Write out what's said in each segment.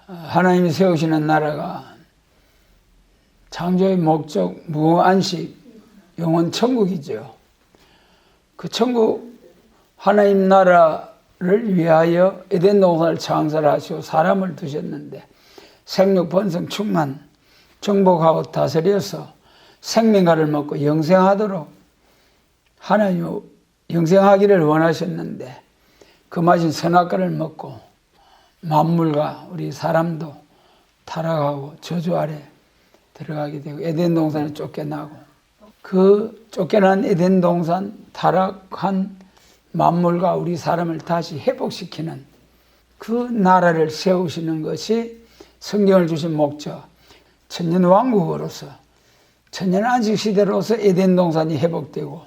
하나님이 세우시는 나라가 창조의 목적 무한식 영원 천국이죠. 그 천국 하나님 나라를 위하여 에덴 동산을 창설하시고 사람을 두셨는데 생육 번성 충만 정복하고 다스려서 생명과를 먹고 영생하도록 하나님 영생하기를 원하셨는데 그 맛인 선악과를 먹고 만물과 우리 사람도 타락하고 저주 아래 들어가게 되고 에덴 동산에 쫓겨나고 그 쫓겨난 에덴 동산 타락한 만물과 우리 사람을 다시 회복시키는 그 나라를 세우시는 것이 성경을 주신 목적, 천년왕국으로서 천년안식시대로서 에덴 동산이 회복되고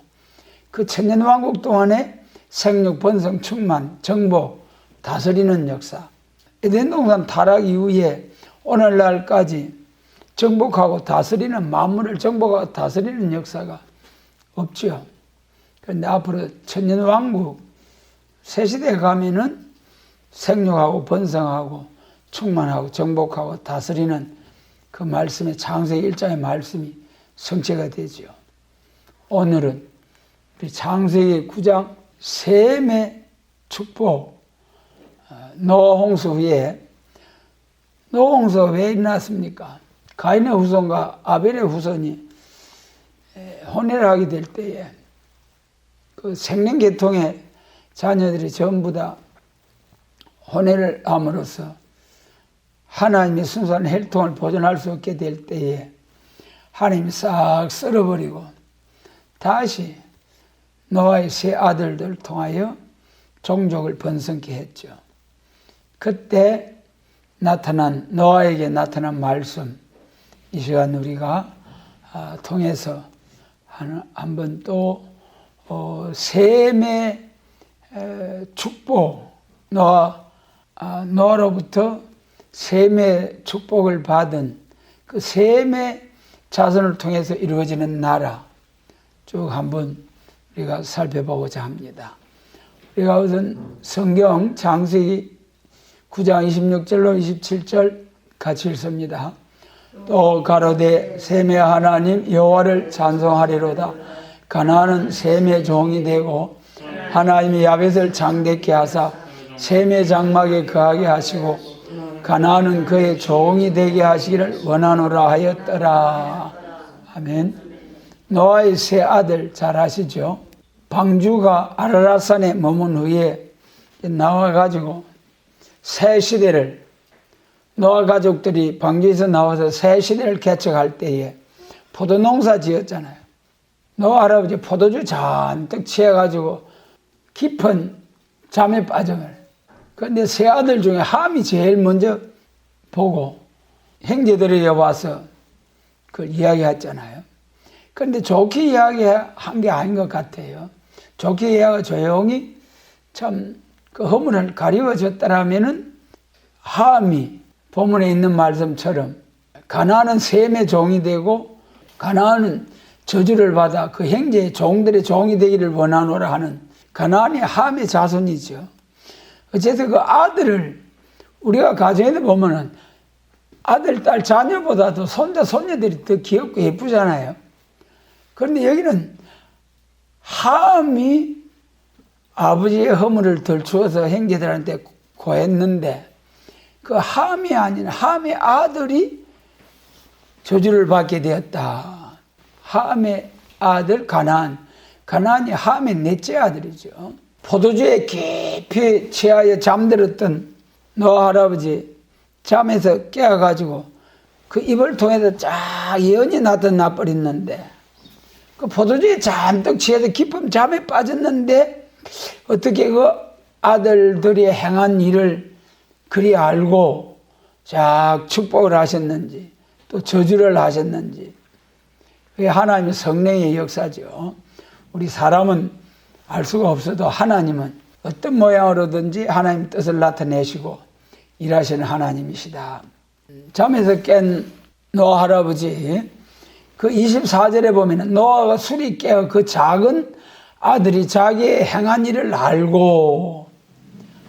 그 천년왕국 동안에 생육, 번성, 충만, 정복, 다스리는 역사. 에덴 동산 타락 이후에 오늘날까지 정복하고 다스리는 만물을 정복하고 다스리는 역사가 없죠. 그런데 앞으로 천년왕국 새시대에 가면은 생육하고 번성하고 충만하고 정복하고 다스리는 그 말씀의 창세기 1장의 말씀이 성취가 되죠. 오늘은 우리 창세기 9장 셈의 축복, 노아 홍수 후에 노아 홍수가 왜 일어났습니까? 가인의 후손과 아벨의 후손이 혼례를 하게 될 때에 그 생명계통의 자녀들이 전부 다 혼례를 함으로써 하나님의 순수한 혈통을 보존할 수 없게 될 때에 하나님이 싹 썰어버리고 다시 노아의 세 아들들을 통하여 종족을 번성케 했죠. 그때 나타난 노아에게 나타난 말씀 이 시간 우리가 통해서 한번 또 셈의 축복 노아로부터 셈의 축복을 받은 그 셈의 자손을 통해서 이루어지는 나라 쭉 한번 우리가 살펴보고자 합니다. 우리가 우선 성경 창세기 9장 26절로 27절 같이 읽습니다. 또 가로되 셈의 하나님 여호와를 찬송하리로다. 가나안은 셈의 종이 되고 하나님이 야벳을 장대케 하사 셈의 장막에 거하게 하시고 가나안은 그의 종이 되게 하시기를 원하노라 하였더라. 아멘. 노아의 세 아들 잘 아시죠? 방주가 아라랏산에 머문 후에 나와가지고 새 시대를 노아 가족들이 방주에서 나와서 새 시대를 개척할 때에 포도농사 지었잖아요. 노아 할아버지 포도주 잔뜩 취해가지고 깊은 잠에 빠져요. 그런데 세 아들 중에 함이 제일 먼저 보고 형제들에게 와서 그걸 이야기했잖아요. 그런데 좋게 이야기한 게 아닌 것 같아요. 좋게 이야기하고 조용히 참 그 허물을 가리워졌더라면은 함이 본문에 있는 말씀처럼 가나안은 셈의 종이 되고 가나안은 저주를 받아 그 형제의 종들의 종이 되기를 원하노라 하는 가나안이 함의 자손이죠. 어쨌든 그 아들을 우리가 가정에도 보면은 아들, 딸, 자녀보다도 손자, 손녀들이 더 귀엽고 예쁘잖아요. 그런데 여기는 함이 아버지의 허물을 덜추어서 형제들한테 고했는데 그 함이 아닌 함의 아들이 저주를 받게 되었다. 함의 아들 가나안. 가나안이 함의 넷째 아들이죠. 포도주에 깊이 취하여 잠들었던 노아 할아버지 잠에서 깨어가지고 그 입을 통해서 쫙 예언이 나타나버렸는데 그 포도주에 잔뜩 취해서 깊은 잠에 빠졌는데 어떻게 그 아들들이 행한 일을 그리 알고 쫙 축복을 하셨는지 또 저주를 하셨는지 그게 하나님의 성령의 역사죠. 우리 사람은 알 수가 없어도 하나님은 어떤 모양으로든지 하나님 뜻을 나타내시고 일하시는 하나님이시다. 잠에서 깬 노아 할아버지 그 24절에 보면 노아가 술이 깨어 그 작은 아들이 자기의 행한 일을 알고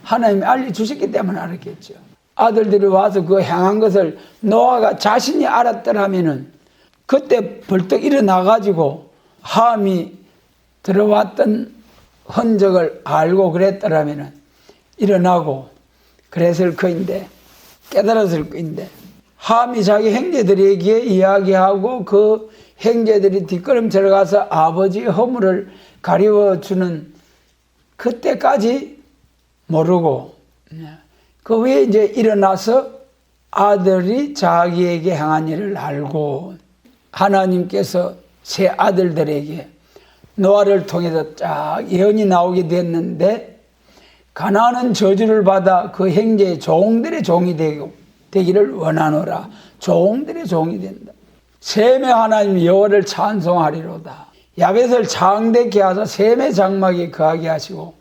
하나님이 알려주셨기 때문에 알았겠죠. 아들들이 와서 그 행한 것을 노아가 자신이 알았더라면은 그때 벌떡 일어나가지고 함이 들어왔던 흔적을 알고 그랬더라면은 일어나고 그랬을 거인데, 깨달았을 거인데, 함이 자기 형제들에게 이야기하고 그 형제들이 뒷걸음질 가서 아버지의 허물을 가리워주는 그때까지 모르고, 그 후에 이제 일어나서 아들이 자기에게 행한 일을 알고, 하나님께서 세 아들들에게 노아를 통해서 쫙 예언이 나오게 됐는데, 가나안은 저주를 받아 그 형제의 종들의 종이 되기를 원하노라. 종들의 종이 된다. 셈의 하나님 여호와를 찬송하리로다. 야벳을 장대케 하사 셈의 장막에 거하게 하시고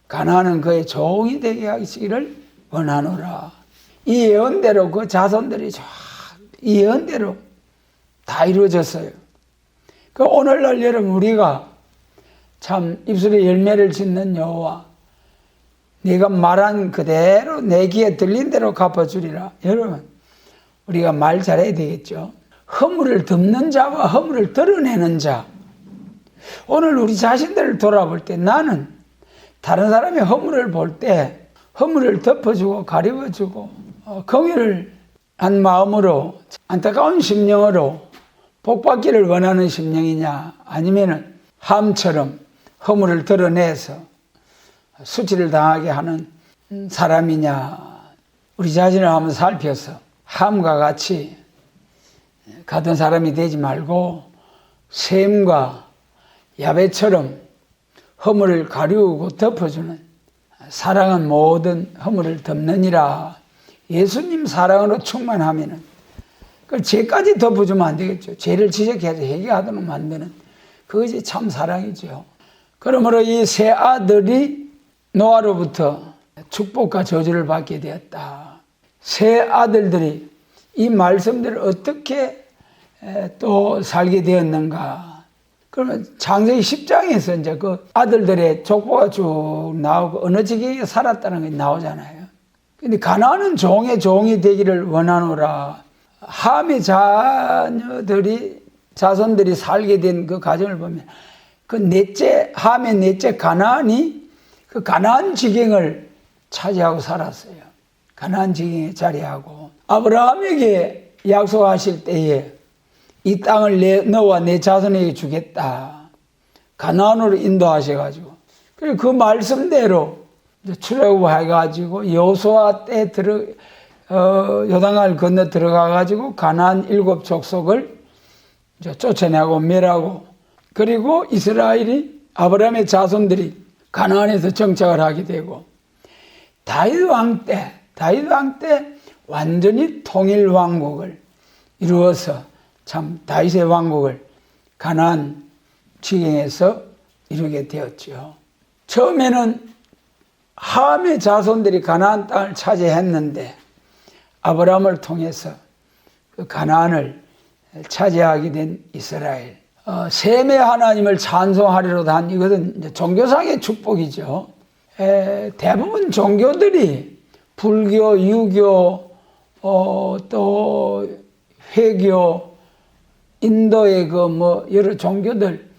가나안은 그의 종이 되게 하시기를 원하노라. 이 예언대로 그 자손들이 이 예언대로 다 이루어졌어요. 그 오늘날 여러분, 우리가 참 입술에 열매를 짓는 여호와, 네가 말한 그대로 내 귀에 들린 대로 갚아주리라. 여러분, 우리가 말 잘해야 되겠죠. 허물을 덮는 자와 허물을 드러내는 자. 오늘 우리 자신들을 돌아볼 때, 나는 다른 사람의 허물을 볼 때 허물을 덮어주고 가리워주고 긍휼을 한 마음으로, 안타까운 심령으로 복받기를 원하는 심령이냐, 아니면은 함처럼 허물을 드러내서 수치를 당하게 하는 사람이냐. 우리 자신을 한번 살펴서 함과 같이 같은 사람이 되지 말고 셈과 야벳처럼 허물을 가리우고 덮어주는, 사랑은 모든 허물을 덮느니라. 예수님 사랑으로 충만하면은 그 죄까지 덮어주면 안 되겠죠. 죄를 지적해서 회개하도록 만드는 그것이 참 사랑이죠. 그러므로 이 세 아들이 노아로부터 축복과 저주를 받게 되었다. 세 아들들이 이 말씀들을 어떻게 또 살게 되었는가. 그러면 창세기 10장에서 이제 그 아들들의 족보가 쭉 나오고 어느 지경에 살았다는 게 나오잖아요. 근데 가나안은 종의 종이 되기를 원하노라. 함의 자손들이 살게 된 그 과정을 보면 그 넷째, 함의 넷째 가나안이 그 가나안 지경을 차지하고 살았어요. 가나안 지경에 자리하고, 아브라함에게 약속하실 때에 이 땅을 너와 내 자손에게 주겠다, 가나안으로 인도하셔가지고, 그리고 그 말씀대로 출애굽해가지고 여호수아 때 요단강을 건너 들어가가지고 가나안 7 족속을 쫓아내고 멸하고, 그리고 이스라엘이, 아브라함의 자손들이 가나안에서 정착을 하게 되고, 다윗 왕 때 완전히 통일 왕국을 이루어서, 참 다윗의 왕국을 가나안 지경에서 이루게 되었죠. 처음에는 함의 자손들이 가나안 땅을 차지했는데 아브라함을 통해서 그 가나안을 차지하게 된 이스라엘. 셈의 하나님을 찬송하리로다 한, 이것은 이제 종교상의 축복이죠. 대부분 종교들이 불교, 유교, 또 회교, 인도의 여러 종교들,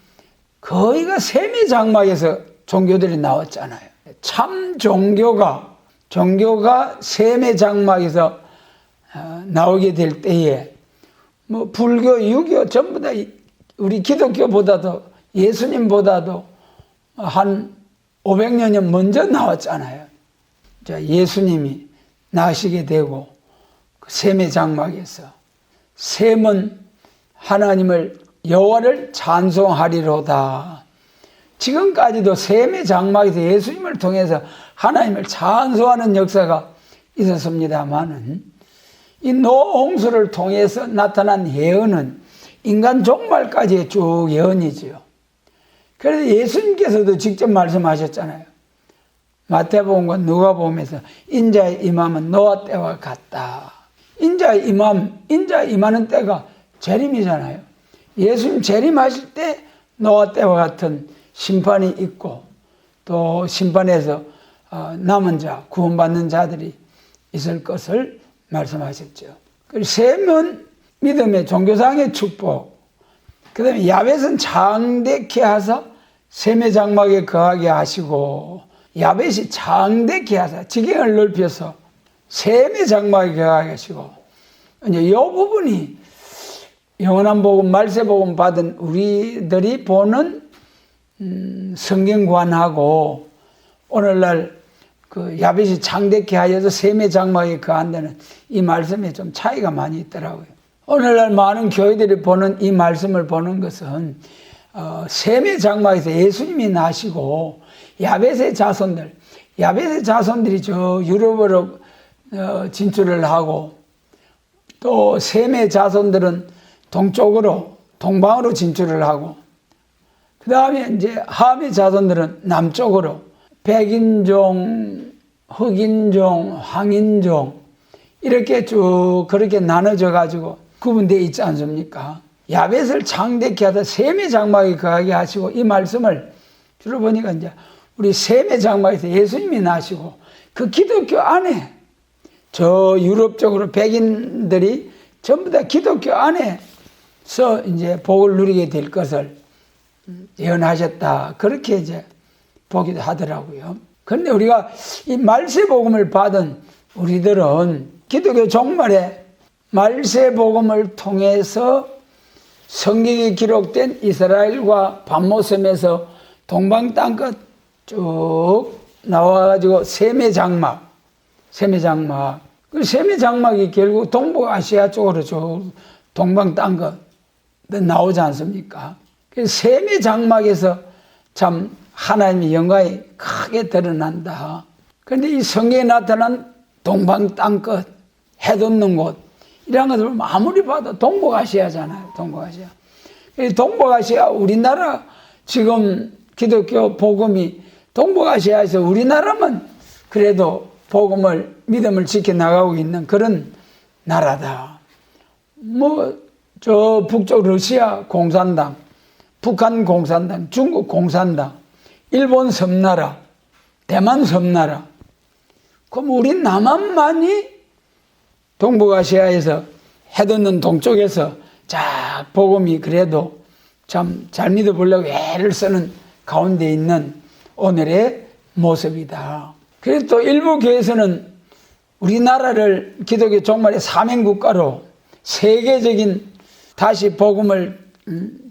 거의가 셈의 장막에서 종교들이 나왔잖아요. 참 종교가 셈의 장막에서 나오게 될 때에 불교, 유교 전부 다 우리 기독교보다도, 예수님보다도 한 500년이 먼저 나왔잖아요. 자, 예수님이 나시게 되고 셈의 장막에서, 셈은 하나님을, 여호와를 찬송하리로다. 지금까지도 셈의 장막에서 예수님을 통해서 하나님을 찬송하는 역사가 있었습니다만은, 이 노아 홍수를 통해서 나타난 예언은 인간 종말까지의 쭉 예언이지요. 그래서 예수님께서도 직접 말씀하셨잖아요. 마태복음과 누가복음에서 인자의 임함은 노아 때와 같다. 인자의 임하는 때가 재림이잖아요. 예수님 재림하실 때 노아 때와 같은 심판이 있고, 또 심판에서 남은 자, 구원받는 자들이 있을 것을 말씀하셨죠. 그리고 셈은 믿음의 종교상의 축복, 그 다음에 야벳은 장대케 하사 셈의 장막에 거하게 하시고, 야벳이 장대케 하사 지경을 넓혀서 셈의 장막에 거하게 하시고, 이제 이 부분이 영원한 복음, 말세 복음 받은 우리들이 보는 성경관하고 오늘날 그 야벳이 장대케 하여서 셈의 장막에 거한다는 이 말씀에 좀 차이가 많이 있더라고요. 오늘날 많은 교회들이 보는 이 말씀을 보는 것은 셈의 장막에서 예수님이 나시고 야벳의 자손들이 저 유럽으로 진출을 하고, 또 셈의 자손들은 동방으로 진출을 하고, 그 다음에 이제 함의 자손들은 남쪽으로 백인종, 흑인종, 황인종 이렇게 쭉 그렇게 나눠져 가지고 구분되어 있지 않습니까? 야벳을 장대케 하다 셈의 장막에 거하게 하시고, 이 말씀을 주로 보니까 이제 우리 셈의 장막에서 예수님이 나시고 그 기독교 안에 저 유럽 쪽으로 백인들이 전부 다 기독교 안에서 이제 복을 누리게 될 것을 예언하셨다. 그렇게 이제 보기도 하더라고요. 그런데 우리가 이 말세복음을 받은 우리들은 기독교 종말에 말세복음을 통해서 성경에 기록된 이스라엘과 반모섬에서 동방 땅끝 쭉 나와가지고 셈의 장막. 그 셈의 장막이 결국 동북아시아 쪽으로 쭉 동방 땅끝 나오지 않습니까? 그래서 셈의 장막에서 참 하나님의 영광이 크게 드러난다. 그런데 이 성경에 나타난 동방 땅끝, 해돋는 곳, 이런 것을 아무리 봐도 동북아시아잖아요. 동북아시아, 우리나라 지금 기독교 복음이 동북아시아에서 우리나라만 그래도 복음을, 믿음을 지켜나가고 있는 그런 나라다. 저 북쪽 러시아 공산당, 북한 공산당, 중국 공산당, 일본 섬나라, 대만 섬나라. 그럼 우리 남한만이 동북아시아에서 해돋는 동쪽에서 자 복음이 그래도 참 잘 믿어보려고 애를 쓰는 가운데 있는 오늘의 모습이다. 그래서 또 일부 교회에서는 우리나라를 기독교 종말의 사명국가로 세계적인 다시 복음을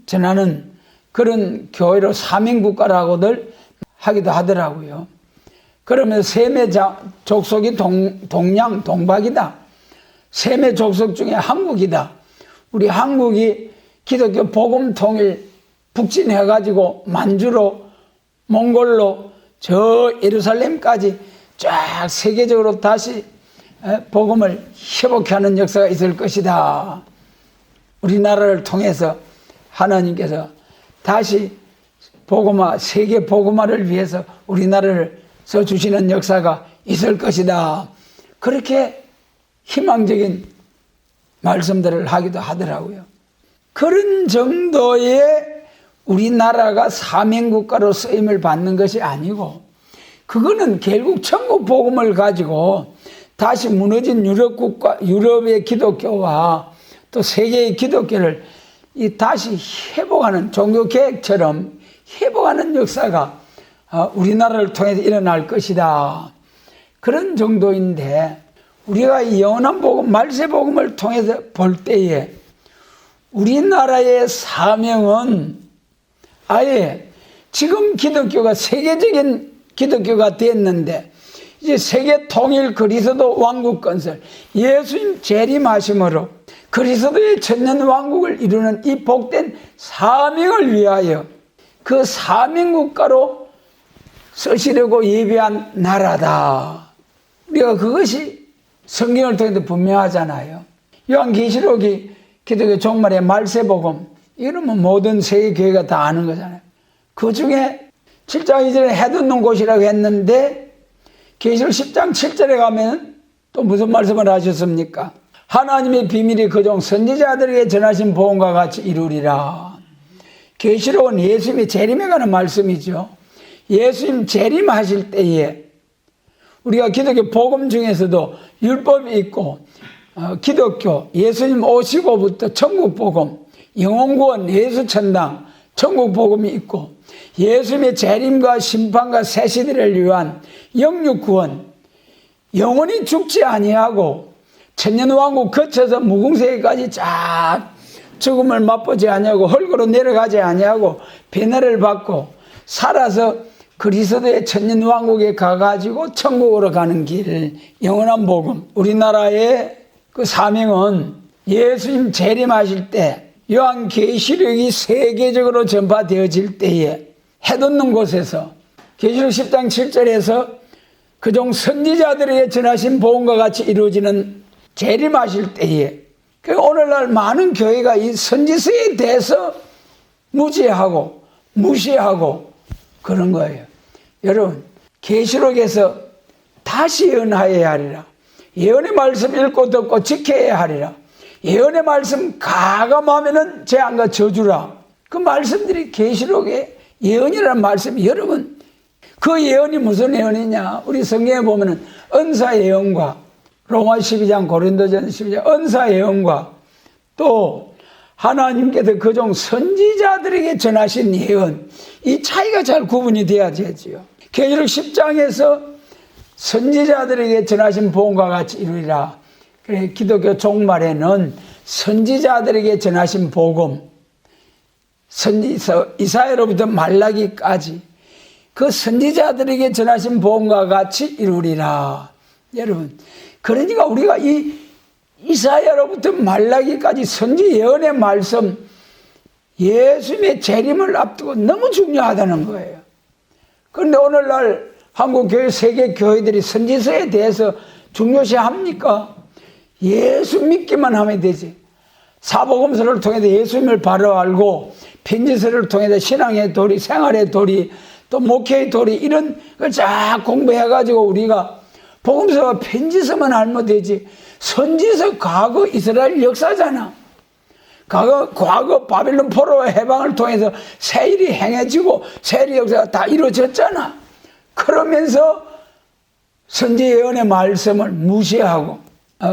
전하는 그런 교회로 사명국가라고들 하기도 하더라고요. 그러면 셈의 족속이 동양, 동박이다. 셈의 족속 중에 한국이다. 우리 한국이 기독교 복음 통일 북진해가지고 만주로, 몽골로, 저 예루살렘까지 쫙 세계적으로 다시 복음을 회복하는 역사가 있을 것이다. 우리나라를 통해서 하나님께서 다시 복음화, 세계 복음화를 위해서 우리나라를 써주시는 역사가 있을 것이다. 그렇게 희망적인 말씀들을 하기도 하더라고요. 그런 정도의 우리나라가 사명국가로 쓰임을 받는 것이 아니고, 그거는 결국 천국 복음을 가지고 다시 무너진 유럽의 기독교와 또 세계의 기독교를 다시 회복하는, 종교개혁처럼 회복하는 역사가 우리나라를 통해서 일어날 것이다. 그런 정도인데, 우리가 이 영원한 복음, 말세 복음을 통해서 볼 때에 우리나라의 사명은 아예 지금 기독교가 세계적인 기독교가 됐는데, 이제 세계 통일 그리스도 왕국 건설, 예수님 재림하심으로 그리스도의 천년 왕국을 이루는 이 복된 사명을 위하여 그 사명국가로 쓰시려고 예비한 나라다. 우리가 그것이 성경을 통해서 분명하잖아요. 요한계시록이 기독교 종말의 말세복음, 이러면 모든 세계교회가 다 아는 거잖아요. 그 중에 7장 2절에 해돋는 곳이라고 했는데, 계시록 10장 7절에 가면 또 무슨 말씀을 하셨습니까? 하나님의 비밀이 그종 선지자들에게 전하신 복음과 같이 이루리라. 계시록은 예수님의 재림에 관한 말씀이죠. 예수님 재림하실 때에 우리가 기독교 복음 중에서도 율법이 있고 기독교 예수님 오시고부터 천국 복음, 영혼구원, 예수천당, 천국 복음이 있고 예수님의 재림과 심판과 새 시대를 위한 영육구원, 영원히 죽지 아니하고 천년왕국 거쳐서 무궁세기까지 쫙 죽음을 맛보지 아니하고 헐거로 내려가지 아니하고 배뇌를 받고 살아서 그리스도의 천년왕국에 가가지고 천국으로 가는 길, 영원한 복음. 우리나라의 그 사명은 예수님 재림하실 때 요한계시록이 세계적으로 전파되어질 때에 해돋는 곳에서 계시록 10장 7절에서 그종 선지자들에게 전하신 복음과 같이 이루어지는 재림하실 때에 오늘날 많은 교회가 이 선지서에 대해서 무지하고 무시하고 그런 거예요. 여러분, 계시록에서 다시 예언하여야 하리라. 예언의 말씀 읽고 듣고 지켜야 하리라. 예언의 말씀 가감하면은 재앙과 저주라. 그 말씀들이 계시록의 예언이라는 말씀이 여러분, 그 예언이 무슨 예언이냐? 우리 성경에 보면은 은사 예언과 로마 12장, 고린도전 12장 은사 예언과 또 하나님께서 그종 선지자들에게 전하신 예언, 이 차이가 잘 구분이 돼야 되지요. 계시록 10장에서 선지자들에게 전하신 복음과 같이 이루리라. 그래, 기독교 종말에는 선지자들에게 전하신 복음, 선지서 이사야로부터 말라기까지 그 선지자들에게 전하신 복음과 같이 이루리라. 여러분, 그러니까 우리가 이 이사야로부터 말라기까지 선지 예언의 말씀, 예수님의 재림을 앞두고 너무 중요하다는 거예요. 그런데 오늘날 한국교회, 세계교회들이 선지서에 대해서 중요시합니까? 예수 믿기만 하면 되지. 사복음서를 통해서 예수님을 바로 알고 편지서를 통해서 신앙의 도리, 생활의 도리, 또 목회의 도리 이런 걸 쫙 공부해가지고 우리가 복음서와 편지서만 알면 되지. 선지서 과거 이스라엘 역사잖아. 과거 바빌론 포로 해방을 통해서 세일이 행해지고 세일 역사가 다 이루어졌잖아. 그러면서 선지 예언의 말씀을 무시하고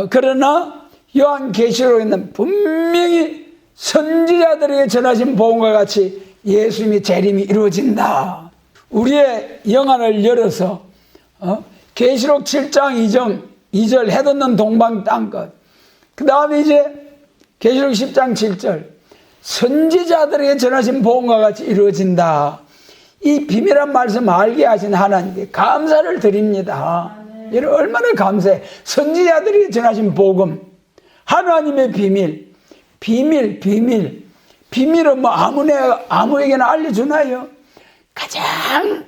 그러나 요한계시록에는 분명히 선지자들에게 전하신 복음과 같이 예수님의 재림이 이루어진다. 우리의 영안을 열어서 계시록 7장 2절 해돋는 동방 땅끝, 그 다음에 이제 계시록 10장 7절 선지자들에게 전하신 복음과 같이 이루어진다. 이 비밀한 말씀 알게 하신 하나님께 감사를 드립니다. 여러분 얼마나 감사해. 선지자들에게 전하신 복음, 하나님의 비밀은 뭐 아무에게나 알려주나요? 가장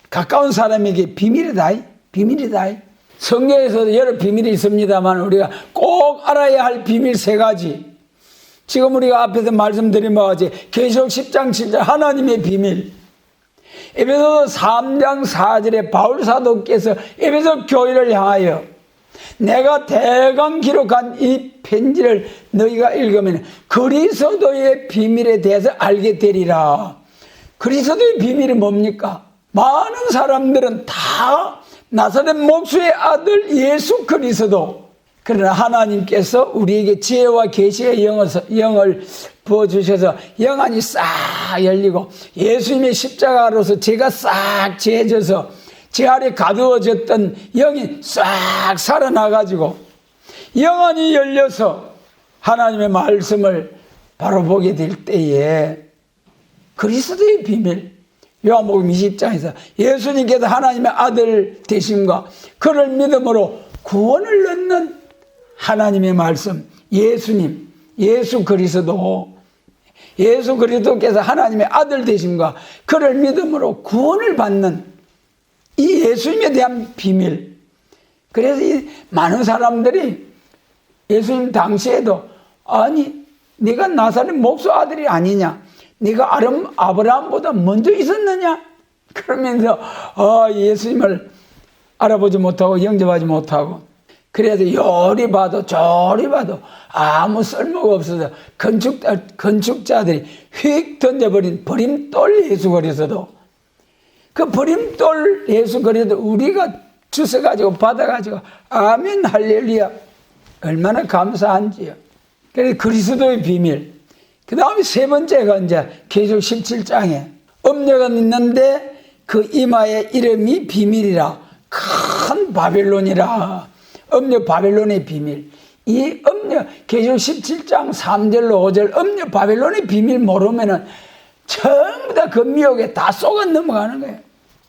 가까운 사람에게 비밀이다. 성경에서도 여러 비밀이 있습니다만 우리가 꼭 알아야 할 비밀 3가지. 지금 우리가 앞에서 말씀드린 바와 같이 계시록 10장 7절 하나님의 비밀, 에베소서 3장 4절에 바울 사도께서 에베소 교회를 향하여 내가 대강 기록한 이 편지를 너희가 읽으면 그리스도의 비밀에 대해서 알게 되리라. 그리스도의 비밀이 뭡니까? 많은 사람들은 다 나사렛 목수의 아들 예수 그리스도. 그러나 하나님께서 우리에게 지혜와 계시의 영을 부어주셔서 영안이 싹 열리고 예수님의 십자가로서 죄가 싹 지어져서 제 아래 가두어졌던 영이 싹 살아나가지고 영안이 열려서 하나님의 말씀을 바로 보게 될 때에 그리스도의 비밀, 요한복음 20장에서 예수님께서 하나님의 아들 되심과 그를 믿음으로 구원을 얻는 하나님의 말씀, 예수님, 예수 그리스도께서 하나님의 아들 되심과 그를 믿음으로 구원을 받는 이 예수님에 대한 비밀. 그래서 이 많은 사람들이 예수님 당시에도 아니 네가 나사렛 목수 아들이 아니냐, 네가 아브라함보다 먼저 있었느냐, 그러면서 예수님을 알아보지 못하고 영접하지 못하고, 그래서 요리 봐도 저리 봐도 아무 쓸모가 없어서 건축자들이 휙 던져버린 버림돌 예수 그리스도, 그 버림돌 예수 그리스도 우리가 주워가지고 받아가지고 아멘 할렐루야 얼마나 감사한지요. 그래서 그리스도의 비밀. 그 다음에 세 번째가 이제 계시록 17장에 음녀가 있는데 그 이마의 이름이 비밀이라 큰 바벨론이라. 음녀 바벨론의 비밀. 이 음녀 계시록 17장 3절로 5절 음녀 바벨론의 비밀 모르면은 전부 다 그 미혹에 다 쏘가 넘어가는 거예요.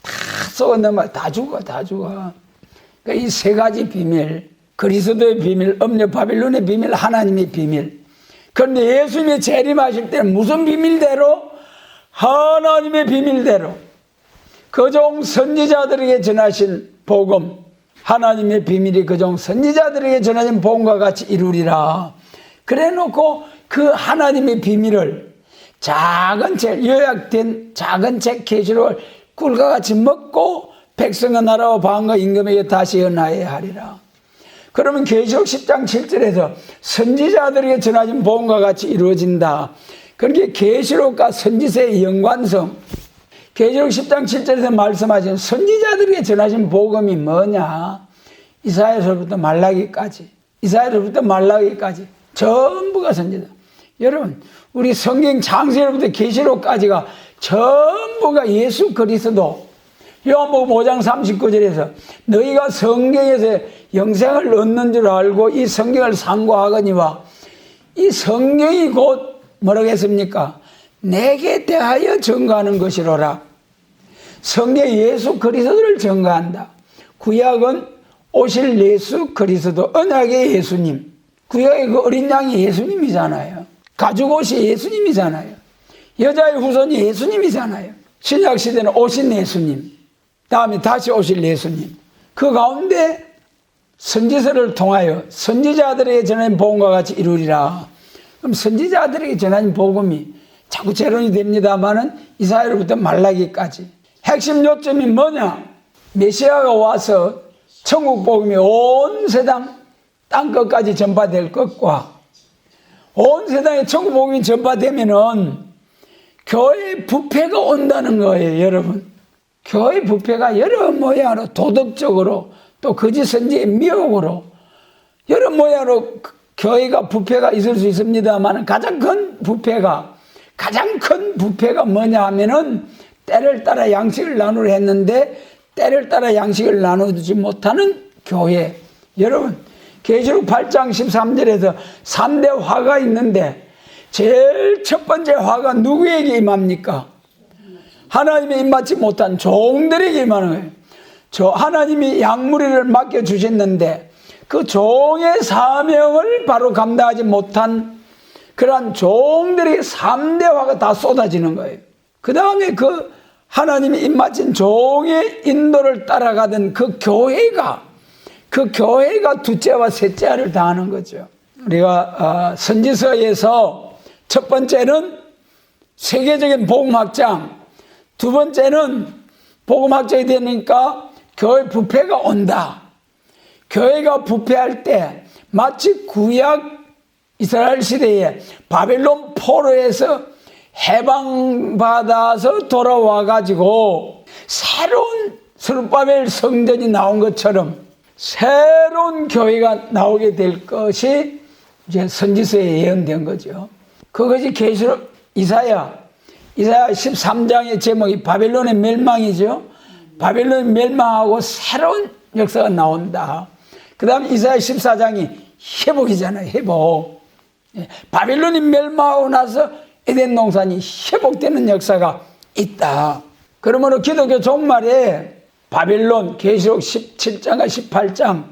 다 쏘가 넘어가. 다 죽어. 그러니까 이 세 가지 비밀, 그리스도의 비밀, 음녀 바벨론의 비밀, 하나님의 비밀. 그런데 예수님이 재림하실 때는 무슨 비밀대로? 하나님의 비밀대로 그종 선지자들에게 전하신 복음, 하나님의 비밀이 그종 선지자들에게 전하신 복음과 같이 이루리라. 그래 놓고 그 하나님의 비밀을 작은 책, 요약된 작은 책 계시록을 꿀과 같이 먹고 백성의 나라와 방과 임금에게 다시 연하여야 하리라. 그러면 계시록 10장 7절에서 선지자들에게 전하신 복음과 같이 이루어진다. 그렇게 계시록과 선지서의 연관성, 계시록 10장 7절에서 말씀하신 선지자들에게 전하신 복음이 뭐냐? 이사야서부터 말라기까지 전부가 선지자. 여러분, 우리 성경 창세기부터 계시록까지가 전부가 예수 그리스도. 요한복음 5장 39절에서 너희가 성경에서 영생을 얻는 줄 알고 이 성경을 상고하거니와 이 성경이 곧 뭐라고 했습니까? 내게 대하여 증거하는 것이로라. 성경 예수 그리스도를 증거한다. 구약은 오실 예수 그리스도, 언약의 예수님. 구약의 그 어린 양이 예수님이잖아요. 가죽옷이 예수님이잖아요. 여자의 후손이 예수님이잖아요. 신약 시대는 오신 예수님, 다음에 다시 오실 예수님. 그 가운데 선지서를 통하여 선지자들에게 전하는 복음과 같이 이루리라. 그럼 선지자들에게 전하는 복음이 자꾸 재론이 됩니다만은 이사야로부터 말라기까지 핵심 요점이 뭐냐? 메시아가 와서 천국 복음이 온 세상 땅끝까지 전파될 것과 온 세상에 천국 복음이 전파되면은 교회 부패가 온다는 거예요, 여러분. 교회 부패가 여러 모양으로 도덕적으로 또 거짓 선지의 미혹으로 여러 모양으로 교회가 부패가 있을 수 있습니다만 가장 큰 부패가 뭐냐 하면은 때를 따라 양식을 나누려 했는데 때를 따라 양식을 나누지 못하는 교회. 여러분, 계시록 8장 13절에서 3대 화가 있는데 제일 첫 번째 화가 누구에게 임합니까? 하나님의 임하지 못한 종들에게 임하는 거예요. 하나님이 양무리를 맡겨주셨는데 그 종의 사명을 바로 감당하지 못한 그러한 종들에게 3대 화가 다 쏟아지는 거예요. 그 다음에 그 하나님이 입맞힌 종의 인도를 따라가던 그 교회가 둘째와 셋째를 당하는 거죠. 우리가 선지서에서 첫 번째는 세계적인 복음 확장, 두 번째는 복음 확장이 되니까 교회 부패가 온다. 교회가 부패할 때 마치 구약 이스라엘 시대에 바벨론 포로에서 해방받아서 돌아와가지고 새로운 스룹바벨 성전이 나온 것처럼 새로운 교회가 나오게 될 것이 이제 선지서에 예언된 거죠. 그것이 계시록 이사야 13장의 제목이 바벨론의 멸망이죠. 바벨론이 멸망하고 새로운 역사가 나온다. 그 다음 이사야 14장이 회복이잖아요. 회복. 바벨론이 멸망하고 나서 에덴 동산이 회복되는 역사가 있다. 그러므로 기독교 종말에 바벨론, 계시록 17장과 18장,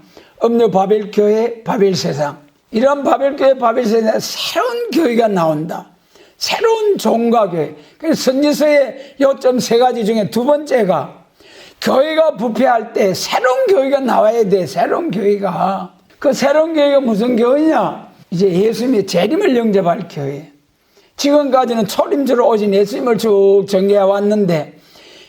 음녀 바벨교회, 바벨세상. 이런 바벨교회, 바벨세상에 새로운 교회가 나온다. 새로운 종가교회. 그래서 선지서의 요점 세 가지 중에 두 번째가 교회가 부패할 때 새로운 교회가 나와야 돼. 새로운 교회가. 그 새로운 교회가 무슨 교회냐? 이제 예수님의 재림을 영접할 교회. 지금까지는 초림주로 오신 예수님을 쭉 전개해 왔는데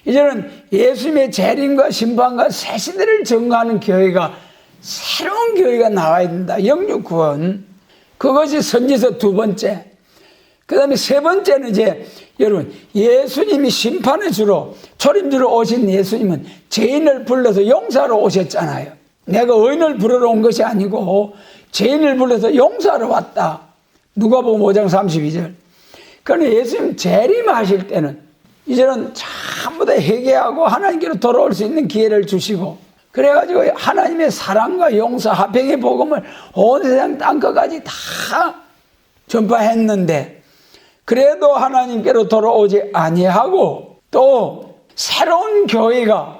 이제는 예수님의 재림과 심판과 새 시대를 증거하는 교회가 새로운 교회가 나와야 된다. 영육 구원. 그것이 선지서 두 번째. 그 그 다음에 세 번째는 이제 여러분, 예수님이 심판의 주로 초림주로 오신 예수님은 죄인을 불러서 용서하러 오셨잖아요. 내가 의인을 부르러 온 것이 아니고 죄인을 불러서 용서하러 왔다. 누가복음 5장 32절. 그러나 예수님 재림하실 때는 이제는 전부 다 회개하고 하나님께로 돌아올 수 있는 기회를 주시고, 그래가지고 하나님의 사랑과 용서, 화평의 복음을 온 세상 땅끝까지 다 전파했는데, 그래도 하나님께로 돌아오지 아니하고 또 새로운 교회가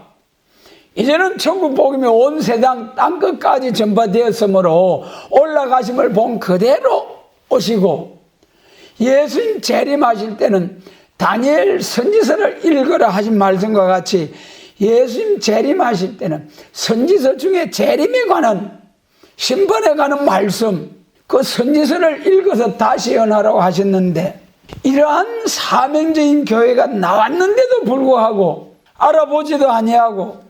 이제는 천국 복음이 온 세상 땅끝까지 전파되었으므로 올라가심을 본 그대로 오시고, 예수님 재림하실 때는 다니엘 선지서를 읽으라 하신 말씀과 같이 예수님 재림하실 때는 선지서 중에 재림에 관한, 심판에 관한 말씀, 그 선지서를 읽어서 다시 연하라고 하셨는데, 이러한 사명적인 교회가 나왔는데도 불구하고 알아보지도 아니하고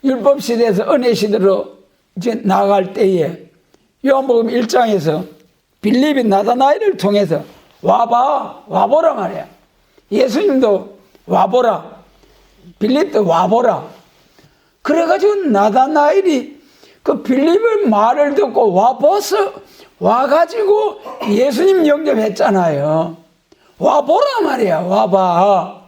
율법 시대에서 은혜 시대로 이제 나갈 때에 요한복음 1장에서 빌립이 나다나엘을 통해서 와보라 말이야. 예수님도 와보라, 빌립도 와보라. 그래가지고 나다나엘이 그 빌립의 말을 듣고 와가지고 예수님 영접했잖아요. 와보라 말이야. 와봐.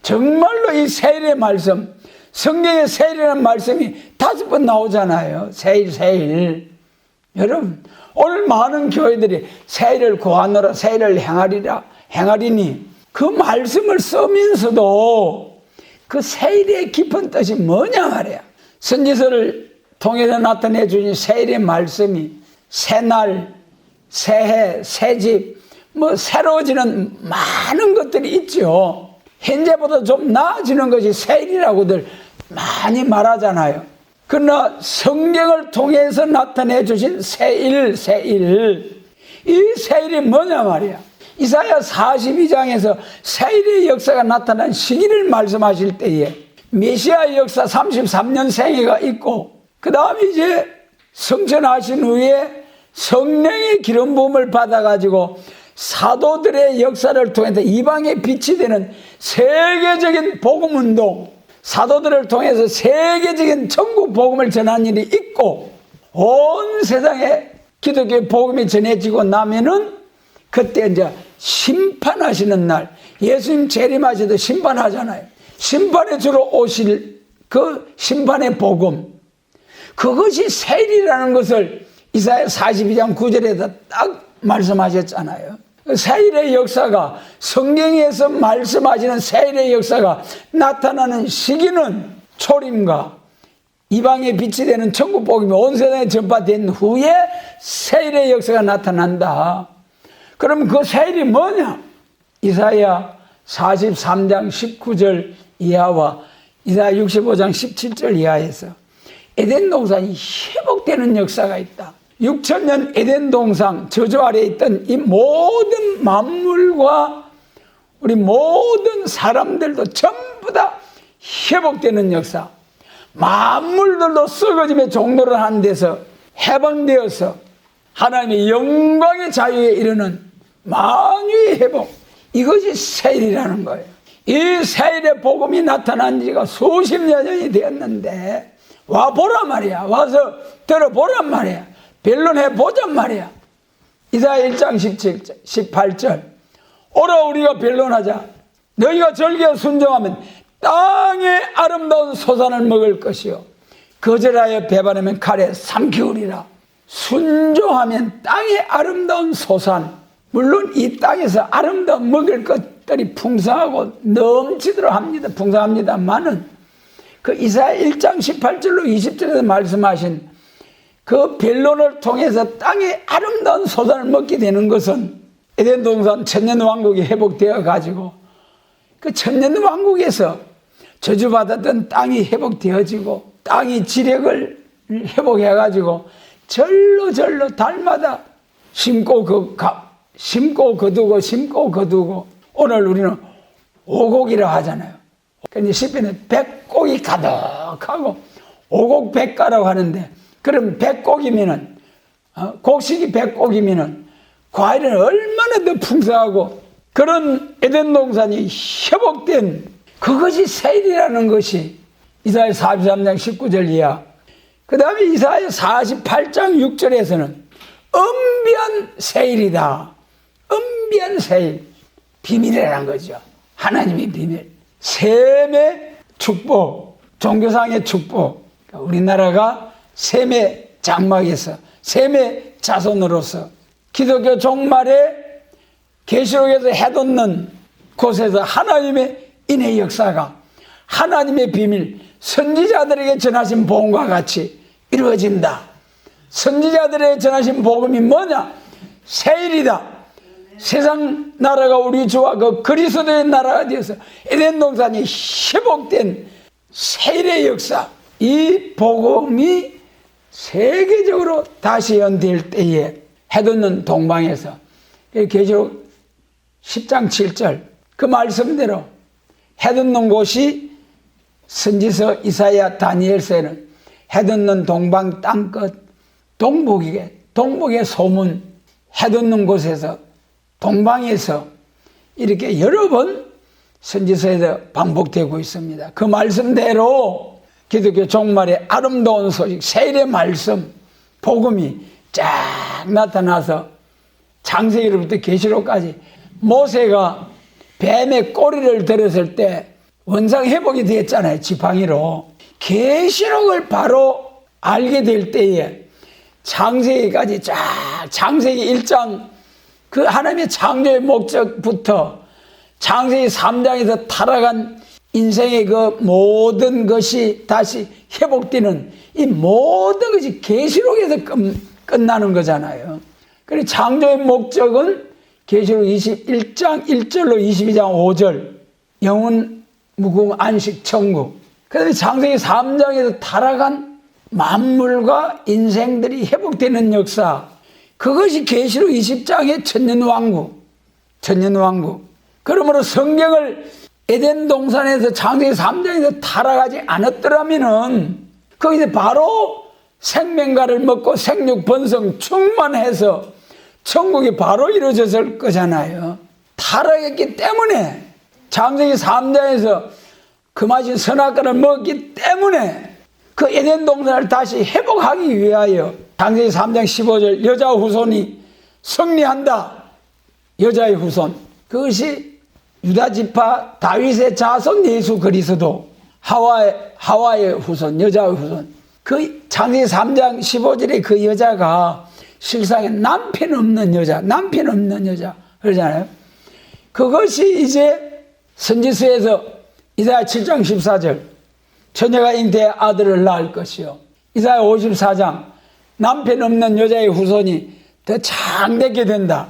정말로 이 세일의 말씀, 성경에 세일이라는 말씀이 5번 나오잖아요. 세일. 여러분, 오늘 많은 교회들이 세일을 구하노라, 세일을 행하리니 그 말씀을 쓰면서도 그 세일의 깊은 뜻이 뭐냐 말이야. 선지서를 통해서 나타내 주신 세일의 말씀이 새날, 새해, 새집, 새로워지는 많은 것들이 있죠. 현재보다 좀 나아지는 것이 세일이라고들 많이 말하잖아요. 그러나 성경을 통해서 나타내 주신 세일. 이 세일이 뭐냐 말이야. 이사야 42장에서 세일의 역사가 나타난 시기를 말씀하실 때에 메시아의 역사 33년 생애가 있고, 그 다음에 이제 성천하신 후에 성령의 기름 부음을 받아가지고 사도들의 역사를 통해서 이방에 빛이 되는 세계적인 복음운동, 사도들을 통해서 세계적인 천국 복음을 전한 일이 있고, 온 세상에 기독교의 복음이 전해지고 나면은 그때 이제 심판하시는 날, 예수님 재림하셔도 심판하잖아요. 심판에 주로 오실 그 심판의 복음, 그것이 세일이라는 것을 이사야 42장 9절에서 딱 말씀하셨잖아요. 세일의 역사가, 성경에서 말씀하시는 세일의 역사가 나타나는 시기는 초림과 이방에 빛이 되는 천국 복음이 온 세상에 전파된 후에 세일의 역사가 나타난다. 그럼 그 세일이 뭐냐? 이사야 43장 19절 이하와 이사야 65장 17절 이하에서 에덴 동산이 회복되는 역사가 있다. 6,000년 에덴 동산 저주 아래에 있던 이 모든 만물과 우리 모든 사람들도 전부 다 회복되는 역사, 만물들도 썩어짐의 종로를 하는 데서 해방되어서 하나님의 영광의 자유에 이르는 만유의 회복, 이것이 세일이라는 거예요. 이 세일의 복음이 나타난 지가 수십 년이 되었는데 와보란 말이야. 와서 들어보란 말이야. 변론해보잔 말이야. 이사야 1장 17절, 18절. 오라 우리가 변론하자. 너희가 절기에 순종하면 땅의 아름다운 소산을 먹을 것이요 거절하여 배반하면 칼에 삼키우리라. 순종하면 땅의 아름다운 소산, 물론 이 땅에서 아름다운 먹을 것들이 풍성하고 넘치도록 합니다. 풍성합니다만은 그 이사야 1장 18절로 20절에서 말씀하신 그 변론을 통해서 땅의 아름다운 소산을 먹게 되는 것은 에덴 동산 천년왕국이 회복되어 가지고 그 천년왕국에서 저주받았던 땅이 회복되어지고 땅이 지력을 회복해 가지고 절로 달마다 심고 거두고 오늘 우리는 오곡이라 하잖아요. 근데 시편은 백곡이 가득하고 오곡백가라고 하는데, 그럼 백곡이면은 곡식이 백곡이면은 과일은 얼마나 더 풍성하고 그런 에덴 동산이 회복된 그것이 세일이라는 것이 이사야 43장 19절 이하. 그 다음에 이사야 48장 6절에서는 은비한 세일이다. 은비한 세일. 비밀이라는 거죠. 하나님의 비밀. 셈의 축복, 종교상의 축복. 우리나라가 셈의 장막에서, 셈의 자손으로서 기독교 종말에 계시록에서 해돋는 곳에서 하나님의 인의 역사가 하나님의 비밀, 선지자들에게 전하신 복음과 같이 이루어진다. 선지자들에게 전하신 복음이 뭐냐? 세일이다. 세상 나라가 우리 주와 그 그리스도의 나라가 되어서 에덴 동산이 회복된 세일의 역사, 이 복음이 세계적으로 다시 연될 때에 해돋는 동방에서 계시록 10장 7절 그 말씀대로 해돋는 곳이 선지서 이사야 다니엘서에는 해돋는 동방 땅끝 동북의 소문 해돋는 곳에서 동방에서 이렇게 여러 번 선지서에서 반복되고 있습니다. 그 말씀대로 기독교 종말의 아름다운 소식, 세일의 말씀, 복음이 쫙 나타나서 창세기로부터 계시록까지 모세가 뱀의 꼬리를 들었을 때 원상 회복이 됐잖아요. 지팡이로. 계시록을 바로 알게 될 때에 창세기까지 쫙 창세기 1장 그 하나님의 창조의 목적부터 창세기 3장에서 타락한 인생의 그 모든 것이 다시 회복되는 이 모든 것이 계시록에서 끝나는 거잖아요. 그리고 창조의 목적은 계시록 21장 1절로 22장 5절 영원 무궁 안식 천국. 그 다음에 창세기 3장에서 타락한 만물과 인생들이 회복되는 역사, 그것이 계시록 20장의 천년왕국. 그러므로 성경을 에덴 동산에서 창세기 3장에서 타락하지 않았더라면은 거기서 바로 생명과를 먹고 생육 번성 충만해서 천국이 바로 이루어졌을 거잖아요. 타락했기 때문에 창세기 3장에서 그 맛인 선악과를 먹기 때문에 그 에덴 동산을 다시 회복하기 위하여 창세기 3장 15절 여자 후손이 승리한다. 여자의 후손. 그것이 유다지파 다윗의 자손 예수 그리스도 하와의 후손, 여자의 후손. 그 창세기 3장 15절에 그 여자가 실상에 남편 없는 여자 그러잖아요. 그것이 이제 선지서에서 이사야 7장 14절 처녀가 잉태해 아들을 낳을 것이요. 이사야 54장 남편 없는 여자의 후손이 더 창대하게 된다.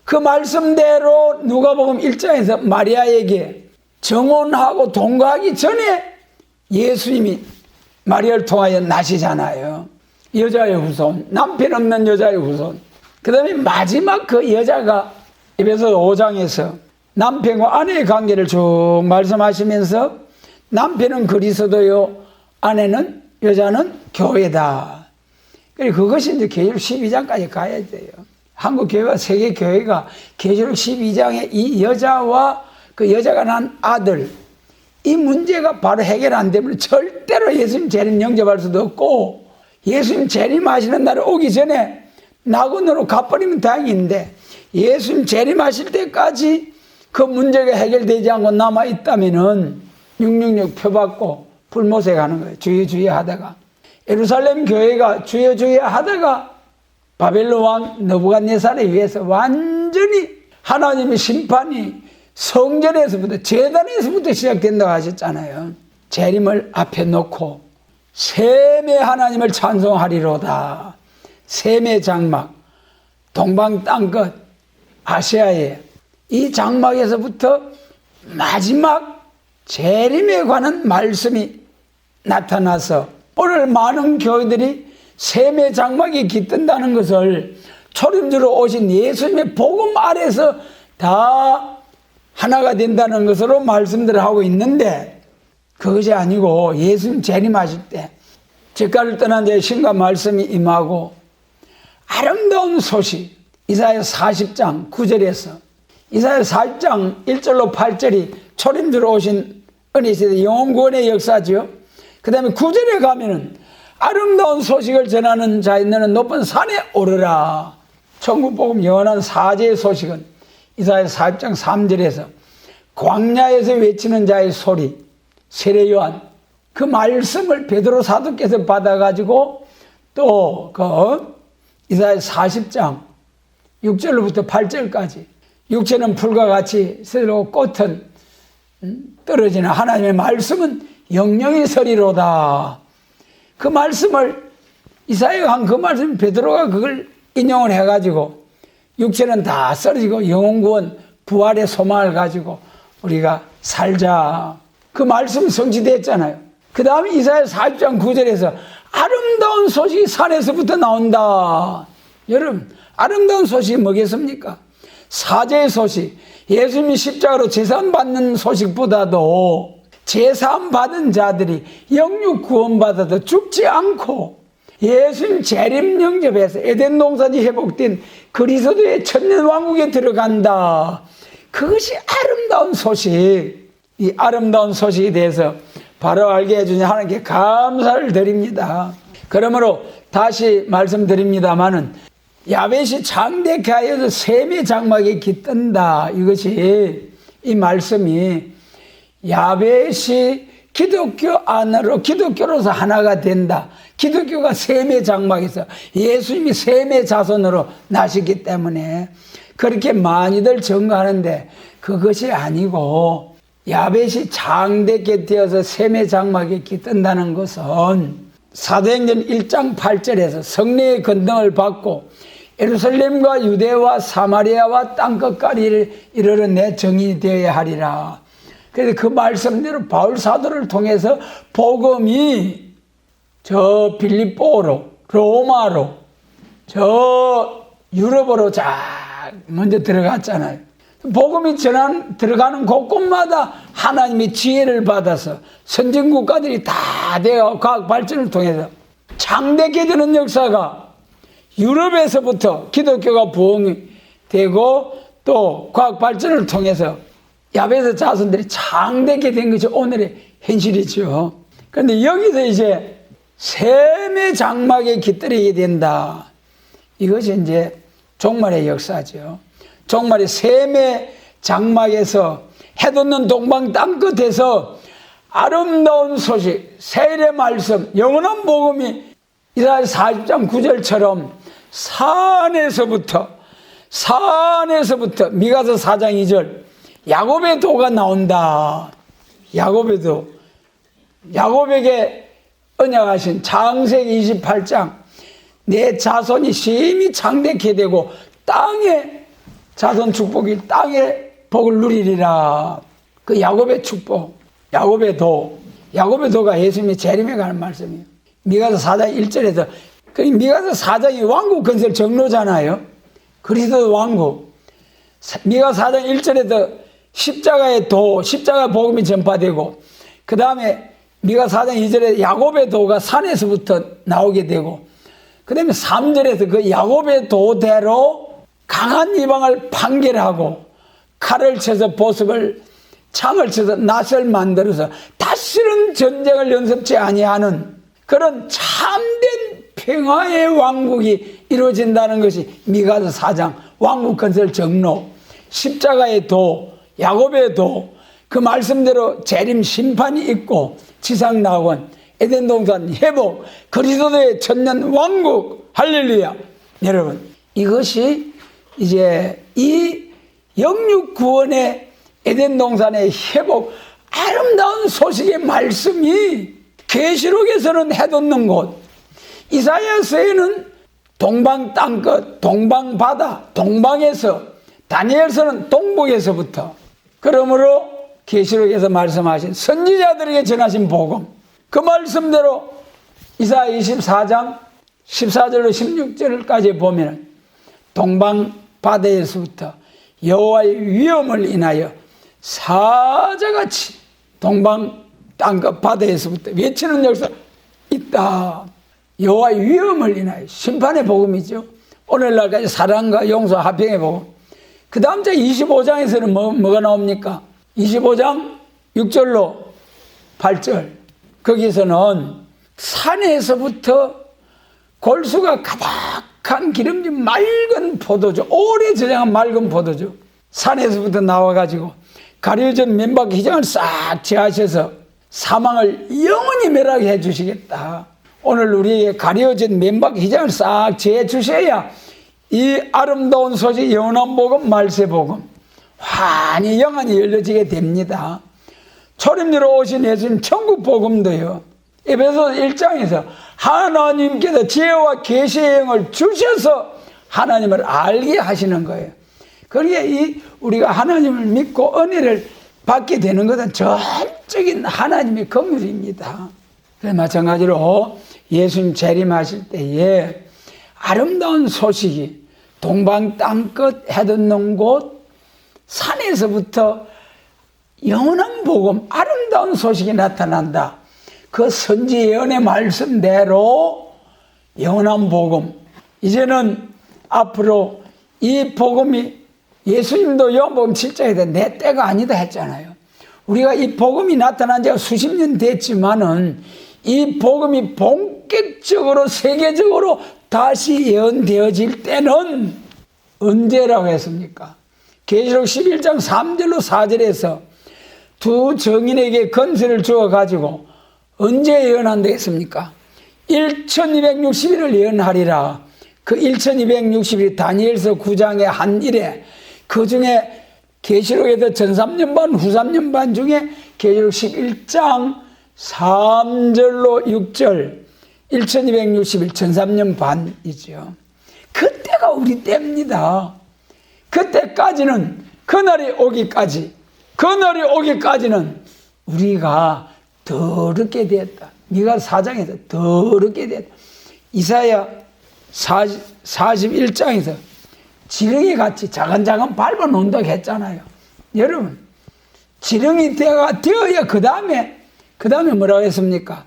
그 말씀대로 누가복음 1장에서 마리아에게 정혼하고 동거하기 전에 예수님이 마리아를 통하여 나시잖아요. 여자의 후손, 남편 없는 여자의 후손. 그 다음에 마지막 그 여자가 에베소 5장에서 남편과 아내의 관계를 쭉 말씀하시면서 남편은 그리스도요, 여자는 교회다. 그것이 이제 계시록 12장까지 가야 돼요. 한국 교회와 세계 교회가 계시록 12장에 이 여자와 그 여자가 낳은 아들, 이 문제가 바로 해결 안 되면 절대로 예수님 재림 영접할 수도 없고, 예수님 재림하시는 날 오기 전에 낙원으로 가버리면 다행인데, 예수님 재림하실 때까지 그 문제가 해결되지 않고 남아있다면은 666 표받고 불모색 하는 거예요. 주여 하다가. 예루살렘 교회가 주여 하다가 바벨론 왕 느부갓네살에 의해서 완전히 하나님의 심판이 성전에서부터 제단에서부터 시작된다고 하셨잖아요. 재림을 앞에 놓고 셈의 하나님을 찬송하리로다. 셈의 장막, 동방 땅끝 아시아에 이 장막에서부터 마지막 재림에 관한 말씀이 나타나서 오늘 많은 교회들이 셈의 장막이 깃든다는 것을 초림주로 오신 예수님의 복음 아래서 다 하나가 된다는 것으로 말씀들을 하고 있는데, 그것이 아니고 예수님 재림하실 때 젓갈을 떠난 자의 신과 말씀이 임하고 아름다운 소식, 이사야 40장 9절에서 이사야 40장 1절로 8절이 초림주로 오신 은혜시대 영혼구원의 역사죠. 그 다음에 9절에 가면은 아름다운 소식을 전하는 자의 너는 높은 산에 오르라. 천국복음 영원한 사제의 소식은 이사야 40장 3절에서 광야에서 외치는 자의 소리, 세례요한 그 말씀을 베드로 사도께서 받아가지고 또 그 이사야 40장 6절로부터 8절까지 육체는 풀과 같이 새로 꽃은 떨어지는 하나님의 말씀은 영영이 서리로다. 그 말씀을 이사야가 한 그 말씀 베드로가 그걸 인용을 해가지고 육체는 다 쓰러지고 영혼구원 부활의 소망을 가지고 우리가 살자. 그 말씀이 성취됐잖아요. 그 다음에 이사야 40장 9절에서 아름다운 소식이 산에서부터 나온다. 여러분 아름다운 소식이 뭐겠습니까? 사제의 소식, 예수님이 십자가로 제사받는 소식보다도 제사받은 자들이 영육 구원받아도 죽지 않고 예수님 재림 영접해서 에덴 동산이 회복된 그리스도의 천년왕국에 들어간다. 그것이 아름다운 소식. 이 아름다운 소식에 대해서 바로 알게 해주니 하나님께 감사를 드립니다. 그러므로 다시 말씀드립니다마는 야벳이 장대케 하여서 셈의 장막에 깃든다. 이것이 이 말씀이 야벳이 기독교 안으로 기독교로서 하나가 된다. 기독교가 셈의 장막에서 예수님이 셈의 자손으로 나시기 때문에 그렇게 많이들 증거하는데 그것이 아니고 야벳이 장대케 되어서 셈의 장막에 깃든다는 것은 사도행전 1장 8절에서 성령의 건등을 받고 예루살렘과 유대와 사마리아와 땅끝까지 이르러 내 정인이 되어야 하리라. 그래서 그 말씀대로 바울 사도를 통해서 복음이 저 빌립보로 로마로 저 유럽으로 쫙 먼저 들어갔잖아요. 복음이 들어가는 곳곳마다 하나님의 지혜를 받아서 선진 국가들이 다 되어 과학 발전을 통해서 창대케 되는 역사가 유럽에서부터 기독교가 부흥이 되고 또 과학 발전을 통해서 야벳의 자손들이 창대케 된 것이 오늘의 현실이죠. 그런데 여기서 이제 셈의 장막에 깃들이게 된다. 이것이 이제 종말의 역사죠. 종말의 셈의 장막에서 해돋는 동방 땅끝에서 아름다운 소식, 세일의 말씀, 영원한 복음이 이사야 40장 9절처럼 산에서부터 미가서 4장 2절 야곱의 도가 나온다. 야곱의 도. 야곱에게 언약하신 창세기 28장 내 자손이 심히 창대케 되고 땅에 자손 축복이 땅에 복을 누리리라. 그 야곱의 축복, 야곱의 도. 야곱의 도가 예수님이 재림에 가는 말씀이에요. 미가서 4장 1절에서 그 미가서 4장이 왕국 건설 정로잖아요. 그리스도 왕국. 미가서 4장 1절에서 십자가의 도, 십자가 복음이 전파되고 그 다음에 미가서 4장 2절에 야곱의 도가 산에서부터 나오게 되고 그 다음에 3절에서 그 야곱의 도대로 강한 이방을 판결하고 칼을 쳐서 보석을 창을 쳐서 낫을 만들어서 다시는 전쟁을 연습지 아니하는 그런 참된 평화의 왕국이 이루어진다는 것이 미가서 4장 왕국 건설 정로 십자가의 도 야곱의 도 그 말씀대로 재림 심판이 있고 지상 낙원 에덴 동산 회복 그리스도의 천년 왕국 할렐루야. 여러분 이것이 이제 이 영육 구원의 에덴 동산의 회복 아름다운 소식의 말씀이 계시록에서는 해돋는 곳 이사야서에는 동방 땅끝 동방 바다 동방에서 다니엘서는 동북에서부터 그러므로 계시록에서 말씀하신 선지자들에게 전하신 복음 그 말씀대로 이사야 24장 14절로 16절까지 보면 동방 바다에서부터 여호와의 위엄을 인하여 사자같이 동방 땅끝 바다에서부터 외치는 역사 있다. 여호와의 위엄을 인하여 심판의 복음이죠. 오늘날까지 사랑과 용서 화평해보고, 그 다음 장 25장에서는 뭐가 나옵니까? 25장 6절로 8절. 거기서는 산에서부터 골수가 가득한 기름진 맑은 포도주, 오래 저장한 맑은 포도주, 산에서부터 나와가지고 가려진 맨박 휘장을 싹 제하셔서 사망을 영원히 멸하게 해주시겠다. 오늘 우리에게 가려진 맨박 휘장을 싹 제해 주셔야 이 아름다운 소식, 영원한 복음, 말세 복음 환히 영원히 열려지게 됩니다. 초림으로 오신 예수님 천국 복음도요, 에베소 1장에서 하나님께서 지혜와 계시의 영을 주셔서 하나님을 알게 하시는 거예요. 그러기에 우리가 하나님을 믿고 은혜를 받게 되는 것은 전적인 하나님의 긍휼입니다. 마찬가지로 예수님 재림하실 때에 아름다운 소식이 동방 땅끝 해돋는 곳 산에서부터 영원한 복음, 아름다운 소식이 나타난다. 그 선지 예언의 말씀대로 영원한 복음, 이제는 앞으로 이 복음이, 예수님도 요한복음 7장에 내 때가 아니다 했잖아요. 우리가 이 복음이 나타난 지가 수십 년 됐지만은 이 복음이 본격적으로 세계적으로 다시 예언되어질 때는 언제라고 했습니까? 계시록 11장 3절로 4절에서 두 정인에게 건설을 주어가지고 언제 예언한다 했습니까? 1260일을 예언하리라. 그 1260일 다니엘서 9장의 한 일에, 그 중에 계시록에서 전 3년 반, 후 3년 반 중에 계시록 11장 3절로 6절, 1260일 전 3년 반이죠. 그때가 우리 때입니다. 그때까지는, 그날이 오기까지는 우리가 더 늦게 되었다. 미가 4장에서 더 늦게 되었다. 이사야 41장에서 지렁이 같이 자간자간 밟아 놓는다고 했잖아요. 여러분, 지렁이 되어야 그 다음에 뭐라고 했습니까?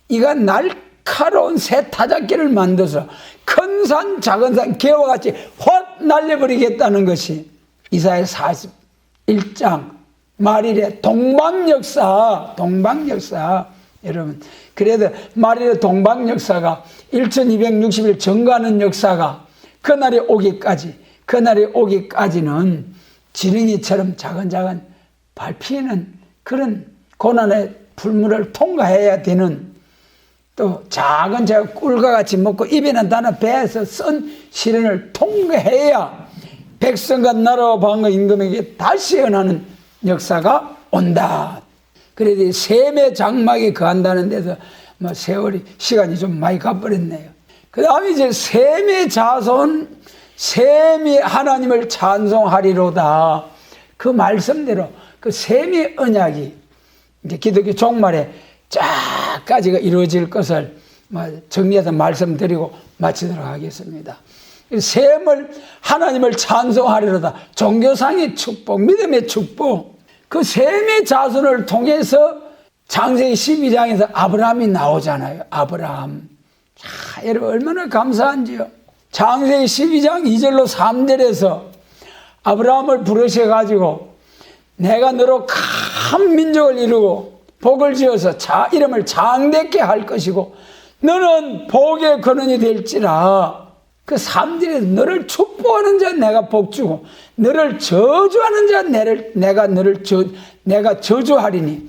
이가 날카로운 새 타작기를 만들어서 큰 산 작은 산 개와 같이 확 날려버리겠다는 것이 이사야 41장 말일의 동방역사. 여러분, 그래도 말일의 동방역사가 1260일 정가하는 역사가 그날이 오기까지는 지렁이처럼 작은 밟히는 그런 고난의 불문을 통과해야 되는, 또 작은 꿀과 같이 먹고 입에는 다나 배에서 쓴 시련을 통과해야 백성과 나라와 방과 임금에게 다시 연하는 역사가 온다. 그래도 셈의 장막에 거한다는 데서 세월이, 시간이 좀 많이 가버렸네요. 그 다음에 이제 셈의 자손, 셈이 하나님을 찬송하리로다. 그 말씀대로 그 셈의 언약이 이제 기독교 종말에 쫙까지가 이루어질 것을 정리해서 말씀드리고 마치도록 하겠습니다. 셈을, 하나님을 찬송하리로다. 종교상의 축복, 믿음의 축복. 그 셈의 자손을 통해서 창세기 12장에서 아브라함이 나오잖아요. 아브라함. 자, 여러분 얼마나 감사한지요. 창세기 12장 2절로 3절에서 아브라함을 부르셔가지고 내가 너로 큰 민족을 이루고 복을 지어서 이름을 장대케 할 것이고 너는 복의 근원이 될지라. 그 3절에서 너를 축복하는 자 내가 복주고 너를 저주하는 자 내가 저주하리니.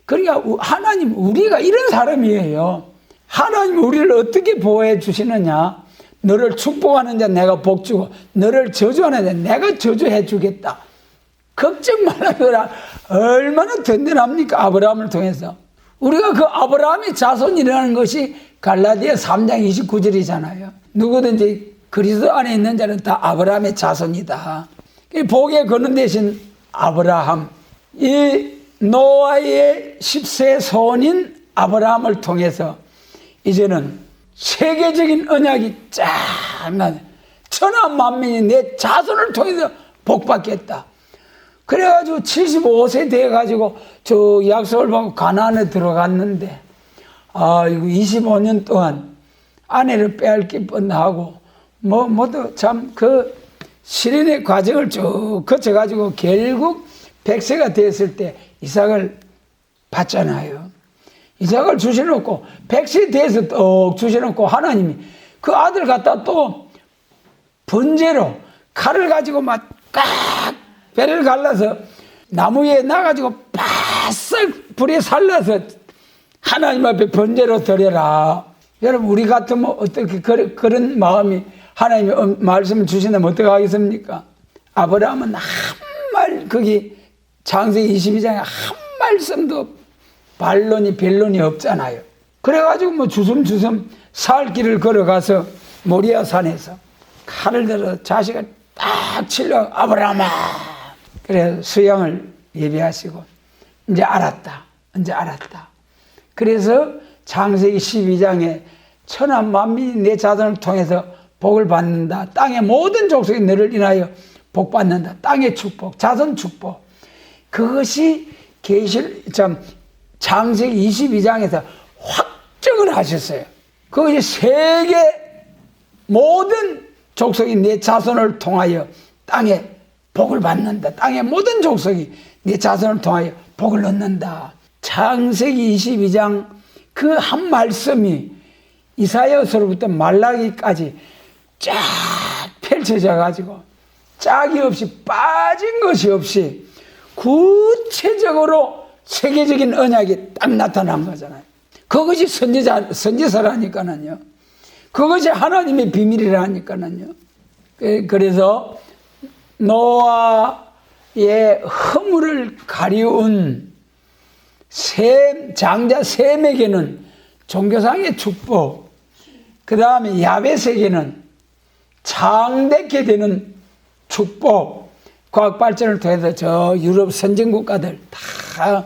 그러니까 하나님, 우리가 이런 사람이에요. 하나님 우리를 어떻게 보호해 주시느냐. 너를 축복하는 자 내가 복주고 너를 저주하는 자 내가 저주해 주겠다. 걱정 말아라. 얼마나 든든합니까? 아브라함을 통해서. 우리가 그 아브라함의 자손이라는 것이 갈라디아 3장 29절이잖아요. 누구든지 그리스도 안에 있는 자는 다 아브라함의 자손이다. 복의 근원 대신 아브라함, 이 노아의 10세 손인 아브라함을 통해서 이제는 세계적인 언약이 쫙 나네. 천하 만민이 내 자손을 통해서 복받겠다. 그래가지고 75세 돼가지고 저 약속을 받고 가나안에 들어갔는데, 이거 25년 동안 아내를 빼앗길 뻔하고 모두 참 그 실현의 과정을 쭉 거쳐가지고 결국 100세가 됐을 때 이삭을 받잖아요. 이삭을 주셔놓고 100세 돼서 또 주셔놓고 하나님이 그 아들 갖다 또 번제로 칼을 가지고 막 깍 배를 갈라서 나무에 놔가지고 바싹 불에 살라서 하나님 앞에 번제로 드려라. 여러분 우리 같으면 어떻게 그런 마음이 하나님의 말씀을 주신다면 어떻게 하겠습니까? 아브라함은 한 말 거기 창세기 22장에 한 말씀도 반론이 변론이 없잖아요. 그래가지고 뭐 주섬주섬 살 길을 걸어가서 모리아 산에서 칼을 들어 자식을 딱 치려 아브라함아 그래서 수양을 예비하시고 이제 알았다. 그래서 창세기 12장에 천하 만민이 내 자손을 통해서 복을 받는다. 땅의 모든 족속이 너를 인하여 복 받는다. 땅의 축복, 자손 축복. 그것이 창세기 22장에서 확정을 하셨어요. 그것이 세계 모든 족속이 내 자손을 통하여 땅에 복을 받는다. 땅의 모든 족속이 내 자손을 통하여 복을 얻는다. 창세기 22장 그 한 말씀이 이사야서로부터 말라기까지 쫙 펼쳐져 가지고 짝이 없이 빠진 것이 없이 구체적으로 세계적인 언약이 딱 나타난 거잖아요. 그것이 선지서라니까는요. 그것이 하나님의 비밀이라니까는요. 그래서 노아의 허물을 가리운 장자 셈에게는 종교상의 축복, 그 다음에 야벳에게는 창대케 되는 축복, 과학 발전을 통해서 저 유럽 선진국가들 다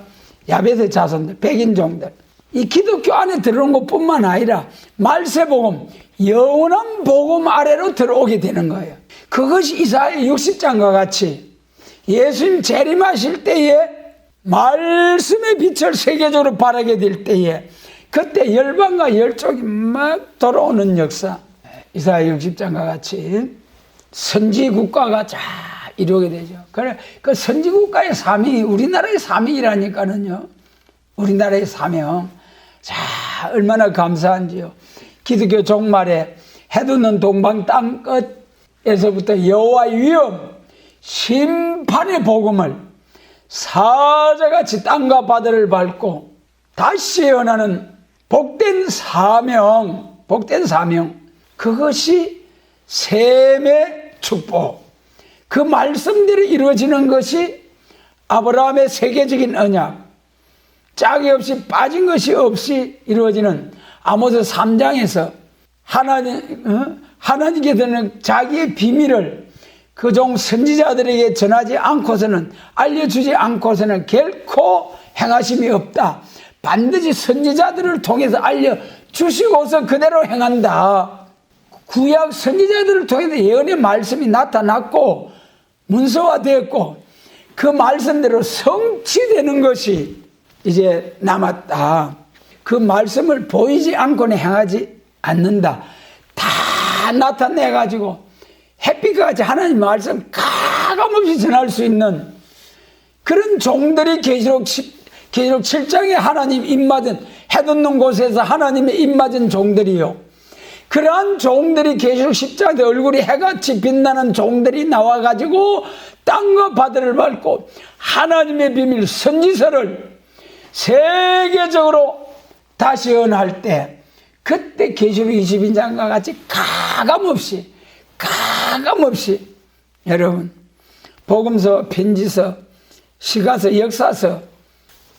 야벳의 자손들, 백인종들, 이 기독교 안에 들어온 것뿐만 아니라 말세복음, 영원한 복음 아래로 들어오게 되는 거예요. 그것이 이사야 60장과 같이 예수님 재림하실 때에 말씀의 빛을 세계적으로 바라게 될 때에 그때 열방과 열족이 막 돌아오는 역사, 이사야 60장과 같이 선지국가가 잘 이루게 되죠. 그래, 그 선지국가의 사명이 우리나라의 사명이라니까는요. 우리나라의 사명. 자, 얼마나 감사한지요. 기독교 종말에 해돋는 동방 땅끝에서부터 여호와의 위엄, 심판의 복음을 사자같이 땅과 바다를 밟고 다시 예언하는 복된 사명, 그것이 셈의 축복. 그 말씀대로 이루어지는 것이 아브라함의 세계적인 언약, 짝이 없이 빠진 것이 없이 이루어지는 아모스 3장에서 하나님께서는 자기의 비밀을 그 종 선지자들에게 전하지 않고서는, 알려주지 않고서는 결코 행하심이 없다. 반드시 선지자들을 통해서 알려주시고서 그대로 행한다. 구약 선지자들을 통해서 예언의 말씀이 나타났고 문서화되었고 그 말씀대로 성취되는 것이 이제 남았다. 그 말씀을 보이지 않고는 행하지 않는다. 다 나타내가지고 햇빛과 같이 하나님 말씀 가감없이 전할 수 있는 그런 종들이 계시록 7장에 하나님 입맞은 해돋는 곳에서 하나님의 입맞은 종들이요. 그러한 종들이 계시록 10장에 얼굴이 해같이 빛나는 종들이 나와가지고 땅과 바다를 밟고 하나님의 비밀 선지서를 세계적으로 다시 예언할 때 그때 계시록 22장과 같이 가감없이 여러분 복음서, 편지서, 시가서, 역사서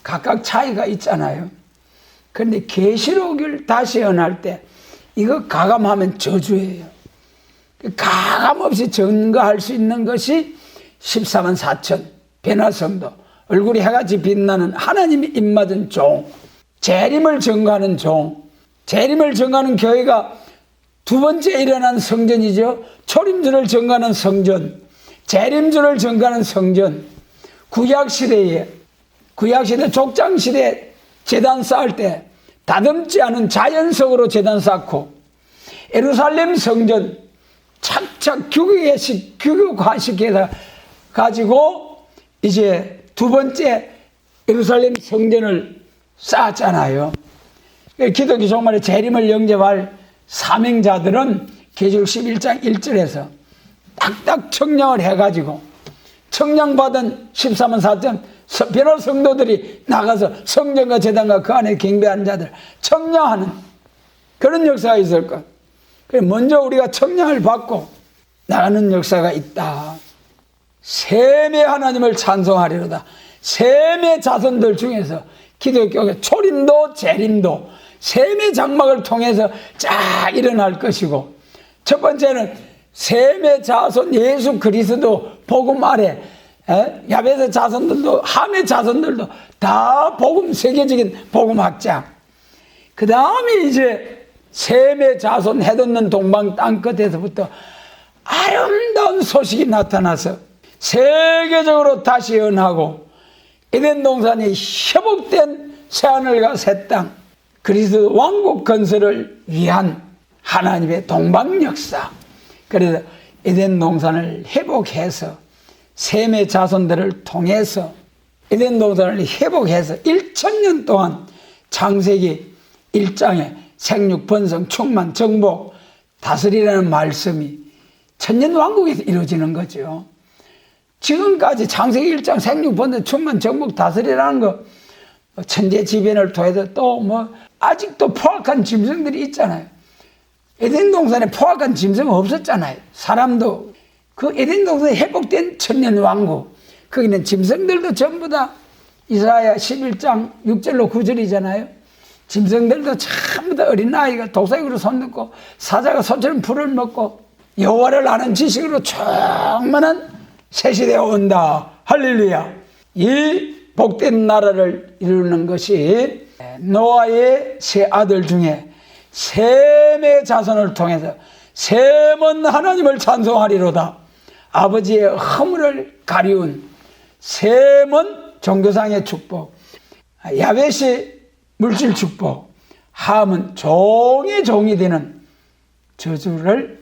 각각 차이가 있잖아요. 그런데 계시록을 다시 예언할 때 이거 가감하면 저주예요. 가감없이 증거할 수 있는 것이 14만 4천 변화성도, 얼굴이 해같이 빛나는 하나님의 입맞은 종, 재림을 증거하는 종, 재림을 증거하는 교회가 두 번째 일어난 성전이죠. 초림주를 증거하는 성전, 재림주를 증거하는 성전. 구약시대 족장시대 제단 쌓을 때 다듬지 않은 자연석으로 제단 쌓고, 예루살렘 성전 착착 규격화시켜서 가지고 이제 두 번째 예루살렘 성전을 쌓았잖아요. 기독교 종말의 재림을 영접할 사명자들은 계시록 11장 1절에서 딱딱 청량을 해가지고 청량받은 13만 4천 변호 성도들이 나가서 성전과 제단과 그 안에 경배하는 자들 청량하는 그런 역사가 있을 것. 먼저 우리가 청량을 받고 나가는 역사가 있다. 셈의 하나님을 찬송하리로다. 셈의 자손들 중에서 기독교의 초림도 재림도 셈의 장막을 통해서 쫙 일어날 것이고, 첫 번째는 셈의 자손 예수 그리스도 복음 아래 야베스 자손들도 함의 자손들도 다 복음 세계적인 복음 학자. 그 다음에 이제 셈의 자손 해돋는 동방 땅 끝에서부터 아름다운 소식이 나타나서 세계적으로 다시 연하고 에덴 동산이 회복된 새하늘과 새 땅, 그리스도 왕국 건설을 위한 하나님의 동방 역사. 그래서 에덴 동산을 회복해서 셈의 자손들을 통해서 에덴 동산을 회복해서 1000년 동안 창세기 1장에 생육, 번성, 충만, 정복, 다스리라는 말씀이 천년왕국에서 이루어지는 거죠. 지금까지 창세기 1장 생육, 번성, 충만, 정복, 다스리라는 거 천재지변을 통해서 또 아직도 포악한 짐승들이 있잖아요. 에덴 동산에 포악한 짐승은 없었잖아요. 사람도 그 에덴 동산에 회복된 천년왕국, 거기는 짐승들도 전부 다 이사야 11장 6절로 9절이잖아요. 짐승들도 전부 다 어린아이가 도색으로 손 넣고 사자가 소처럼 풀을 먹고 여호와를 아는 지식으로 충만한 새 시대가 온다. 할렐루야. 이 복된 나라를 이루는 것이 노아의 세 아들 중에 셈의 자손을 통해서 셈은 하나님을 찬송하리로다. 아버지의 허물을 가리운 셈은 종교상의 축복, 야벳이 물질 축복, 함은 종의 종이 되는 저주를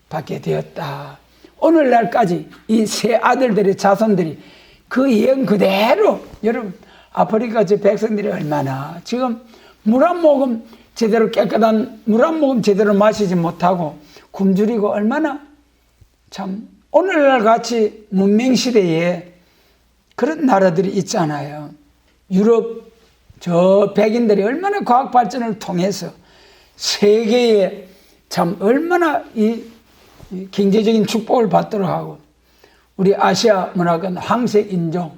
받게 되었다. 오늘날까지 이 세 아들들의 자손들이 그 예언 그대로, 여러분 아프리카 저 백성들이 얼마나 지금 물 한 모금 제대로 깨끗한 물 한 모금 제대로 마시지 못하고 굶주리고 얼마나 참 오늘날 같이 문명시대에 그런 나라들이 있잖아요. 유럽 저 백인들이 얼마나 과학 발전을 통해서 세계에 참 얼마나 이 경제적인 축복을 받도록 하고, 우리 아시아 문화권 황색 인종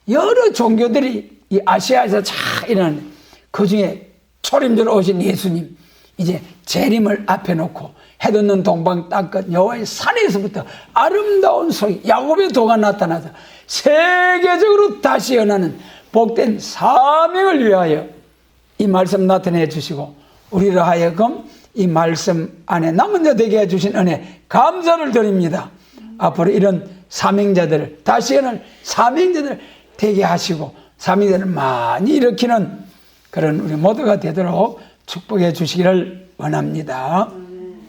여러 종교들이 이 아시아에서 잘 일어나는 그 중에 초림주로 오신 예수님 이제 재림을 앞에 놓고 해돋는 동방 땅끝 여호와의 산에서부터 아름다운 소리 야곱의 도가 나타나서 세계적으로 다시 연하는 복된 사명을 위하여 이 말씀 나타내 주시고 우리로 하여금 이 말씀 안에 남은 자 되게 해주신 은혜 감사를 드립니다. 앞으로 이런 사명자들을 다시 연할 사명자들 되게 하시고 사명자들을 많이 일으키는 그런 우리 모두가 되도록 축복해 주시기를 원합니다.